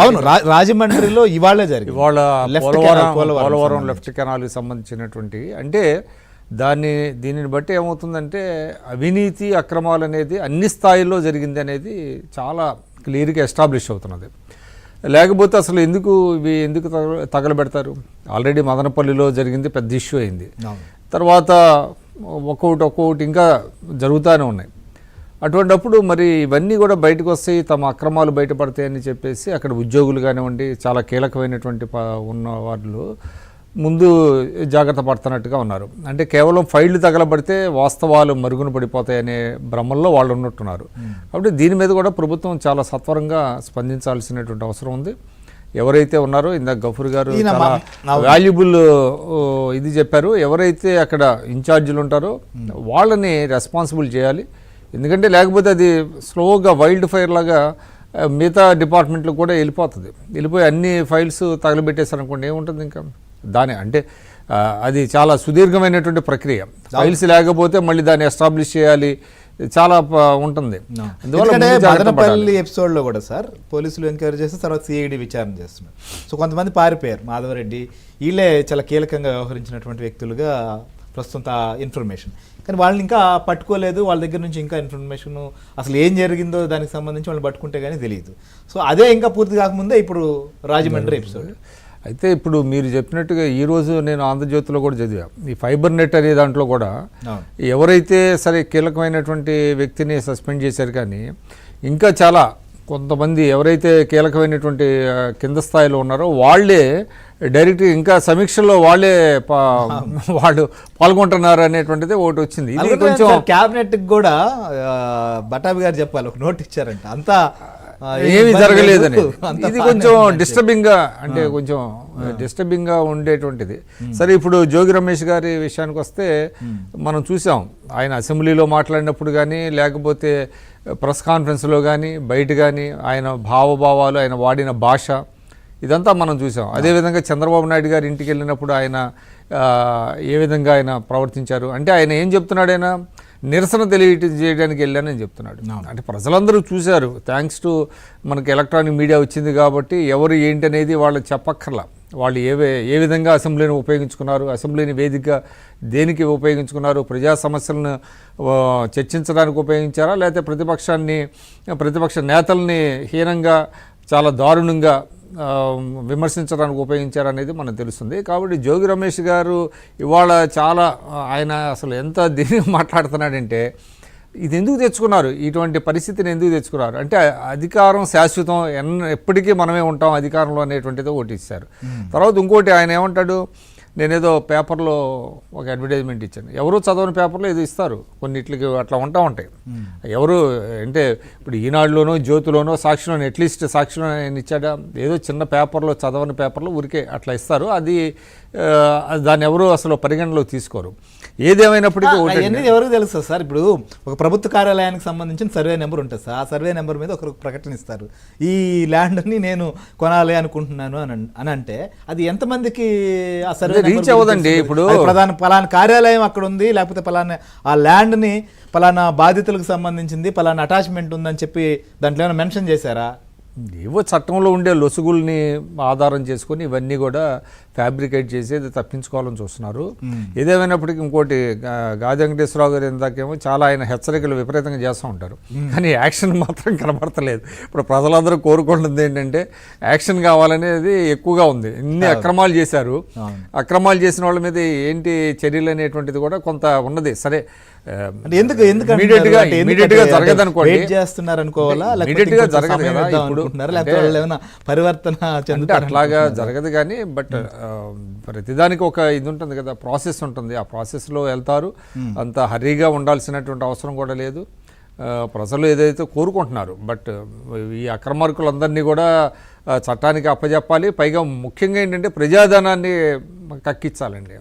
అవును, రాజమండ్రిలో ఇవాళ ఇవాళ పోలవరం లెఫ్ట్ కెనాల్కి సంబంధించినటువంటి అంటే దీనిని బట్టి ఏమవుతుందంటే అవినీతి అక్రమాలు అనేది అన్ని స్థాయిల్లో జరిగింది అనేది చాలా క్లియర్గా ఎస్టాబ్లిష్ అవుతున్నది. లేకపోతే అసలు ఎందుకు తగలబెడతారు? ఆల్రెడీ మదనపల్లిలో జరిగింది, పెద్ద ఇష్యూ అయింది. తర్వాత ఒక్కొక్కటి ఇంకా జరుగుతూనే ఉన్నాయి. అటువంటిప్పుడు మరి ఇవన్నీ కూడా బయటకు వస్తాయి, తమ అక్రమాలు బయటపడతాయని చెప్పేసి అక్కడ ఉద్యోగులు కానివ్వండి, చాలా కీలకమైనటువంటి ఉన్న వాళ్ళు ముందు జాగ్రత్త పడుతున్నట్టుగా ఉన్నారు. అంటే కేవలం ఫైళ్లు తగలబడితే వాస్తవాలు మరుగున పడిపోతాయనే భ్రమల్లో వాళ్ళు ఉన్నట్టున్నారు. కాబట్టి దీని మీద కూడా ప్రభుత్వం చాలా సత్వరంగా స్పందించాల్సినటువంటి అవసరం ఉంది. ఎవరైతే ఉన్నారో ఇందాక గఫూర్ గారు చాలా వాల్యుబుల్ ఇది చెప్పారు, ఎవరైతే అక్కడ ఇన్ఛార్జీలు ఉంటారో వాళ్ళని రెస్పాన్సిబుల్ చేయాలి. ఎందుకంటే లేకపోతే అది స్లోగా వైల్డ్ ఫైర్ లాగా మిగతా డిపార్ట్మెంట్లు కూడా వెళ్ళిపోయి అన్ని ఫైల్స్ తగలబెట్టేసారనుకోండి, ఏముంటుంది ఇంకా అంటే అది చాలా సుదీర్ఘమైనటువంటి ప్రక్రియ. ఫైల్స్ లేకపోతే మళ్ళీ దాన్ని ఎస్టాబ్లిష్ చేయాలి, చాలా ఉంటుంది. మదనపల్లి ఎపిసోడ్లో కూడా సార్ పోలీసులు ఎంక్వైరీ చేస్తే తర్వాత సిఐడి విచారణ చేస్తున్నారు. సో కొంతమంది పారిపోయారు, మాధవరెడ్డి వీళ్ళే చాలా కీలకంగా వ్యవహరించినటువంటి వ్యక్తులుగా ప్రస్తుత ఇన్ఫర్మేషన్. కానీ వాళ్ళని ఇంకా పట్టుకోలేదు, వాళ్ళ దగ్గర నుంచి ఇంకా ఇన్ఫర్మేషన్ అసలు ఏం జరిగిందో దానికి సంబంధించి వాళ్ళని పట్టుకుంటే కానీ తెలియదు. సో అదే ఇంకా పూర్తి కాకముందే ఇప్పుడు రాజమండ్రి ఎపిసోడ్. అయితే ఇప్పుడు మీరు చెప్పినట్టుగా ఈరోజు నేను ఆంధ్రజ్యోతిలో కూడా చదివా, ఈ ఫైబర్ నెట్ అనే దాంట్లో కూడా ఎవరైతే సరే కీలకమైనటువంటి వ్యక్తిని సస్పెండ్ చేశారు, కానీ ఇంకా చాలా కొంతమంది ఎవరైతే కీలకమైనటువంటి కింద స్థాయిలో ఉన్నారో వాళ్ళే డైరెక్ట్గా ఇంకా సమీక్షలో వాళ్ళు పాల్గొంటున్నారు అనేటువంటిది ఒకటి వచ్చింది. ఇది కొంచెం క్యాబినెట్ కూడా బటాబి గారు చెప్పాలి, ఒక నోట్ ఇచ్చారంట, అంతా ఏమీ జరగలేదని. ఇది కొంచెం డిస్టర్బింగ్గా, అంటే కొంచెం డిస్టర్బింగ్గా ఉండేటువంటిది. సరే, ఇప్పుడు జోగి రమేష్ గారి విషయానికి వస్తే మనం చూసాం, ఆయన అసెంబ్లీలో మాట్లాడినప్పుడు కానీ లేకపోతే ప్రెస్ కాన్ఫరెన్స్లో కానీ బయట కానీ ఆయన భావభావాలు, ఆయన వాడిన భాష, ఇదంతా మనం చూసాం. అదేవిధంగా చంద్రబాబు నాయుడు గారి ఇంటికి వెళ్ళినప్పుడు ఆయన ఏ విధంగా ఆయన ప్రవర్తించారు అంటే ఆయన ఏం చెప్తున్నాడు, ఆయన నిరసన తెలియజేయడానికి వెళ్ళానని చెప్తున్నాడు. అంటే ప్రజలందరూ చూశారు, థ్యాంక్స్ టు మనకి ఎలక్ట్రానిక్ మీడియా వచ్చింది కాబట్టి ఎవరు ఏంటి అనేది వాళ్ళకి చెప్పక్కర్లా. వాళ్ళు ఏ విధంగా అసెంబ్లీని ఉపయోగించుకున్నారు, అసెంబ్లీని వేదికగా దేనికి ఉపయోగించుకున్నారు, ప్రజా సమస్యలను చర్చించడానికి ఉపయోగించారా, లేకపోతే ప్రతిపక్ష నేతల్ని హీనంగా చాలా దారుణంగా విమర్శించడానికి ఉపయోగించారనేది మనకు తెలుస్తుంది. కాబట్టి జోగి రమేష్ గారు ఇవాళ చాలా ఆయన అసలు ఎంత దీన్ని మాట్లాడుతున్నాడంటే, ఇది ఎందుకు తెచ్చుకున్నారు, ఇటువంటి పరిస్థితిని ఎందుకు తెచ్చుకున్నారు అంటే అధికారం శాశ్వతం, ఎప్పటికీ మనమే ఉంటాం అధికారంలో అనేటువంటిది ఒకటి ఇచ్చారు. తర్వాత ఇంకోటి ఆయన ఏమంటాడు, నేనేదో పేపర్లో ఒక అడ్వర్టైజ్మెంట్ ఇచ్చాను, ఎవరు చదవని పేపర్లో ఏదో ఇస్తారు కొన్నిట్లకి, అట్లా ఉంటాయి. ఎవరు అంటే ఇప్పుడు ఈనాడులోనో జ్యోతిలోనో సాక్షిలోనో, అట్లీస్ట్ సాక్షిలో ఆయన ఇచ్చాడా, ఏదో చిన్న పేపర్లో చదవని పేపర్లో ఊరికే అట్లా ఇస్తారు. అది దాన్ని ఎవరు అసలు పరిగణలోకి తీసుకోరు. ఏదేమైనప్పటికీ ఎవరికి తెలుస్తుంది సార్, ఇప్పుడు ఒక ప్రభుత్వ కార్యాలయానికి సంబంధించిన సర్వే నెంబర్ ఉంటుంది సార్, ఆ సర్వే నెంబర్ మీద ఒకరు ప్రకటన ఇస్తారు, ఈ ల్యాండ్ని నేను కొనాలి అనుకుంటున్నాను అని అంటే అది ఎంతమందికి ఆ సర్వే రీచ్ అవ్వదండి. ఇప్పుడు పలానా కార్యాలయం అక్కడ ఉంది, లేకపోతే పలానా ఆ ల్యాండ్ని పలానా బాధితులకు సంబంధించింది, పలానా అటాచ్మెంట్ ఉందని చెప్పి దాంట్లో ఏమైనా మెన్షన్ చేశారా? ఏవో చట్టంలో ఉండే లొసుగుల్ని ఆధారం చేసుకొని ఇవన్నీ కూడా ఫ్యాబ్రికేట్ చేసి తప్పించుకోవాలని చూస్తున్నారు. ఏదేమైనప్పటికీ ఇంకోటి, గాది వెంకటేశ్వరరావు గారు ఇందాకేమో చాలా ఆయన హెచ్చరికలు విపరీతంగా చేస్తూ ఉంటారు, కానీ యాక్షన్ మాత్రం కనబడతలేదు. ఇప్పుడు ప్రజలందరూ కోరుకుంటుంది ఏంటంటే యాక్షన్ కావాలనేది ఎక్కువగా ఉంది. ఇన్ని అక్రమాలు చేశారు, అక్రమాలు చేసిన వాళ్ళ మీద ఏంటి చర్యలు అనేటువంటిది కూడా కొంత ఉన్నది. సరే, అట్లాగా జరగదు కానీ, బట్ ప్రతిదానికి ఒక ఇది ఉంటుంది కదా, ప్రాసెస్ ఉంటుంది. ఆ ప్రాసెస్లో వెళ్తారు, అంత హరీగా ఉండాల్సినటువంటి అవసరం కూడా లేదు. ప్రజలు ఏదైతే కోరుకుంటున్నారు, బట్ ఈ అక్రమార్కులందరినీ కూడా చట్టానికి అప్పచెప్పాలి. పైగా ముఖ్యంగా ఏంటంటే ప్రజాధనాన్ని కక్కించాలండి.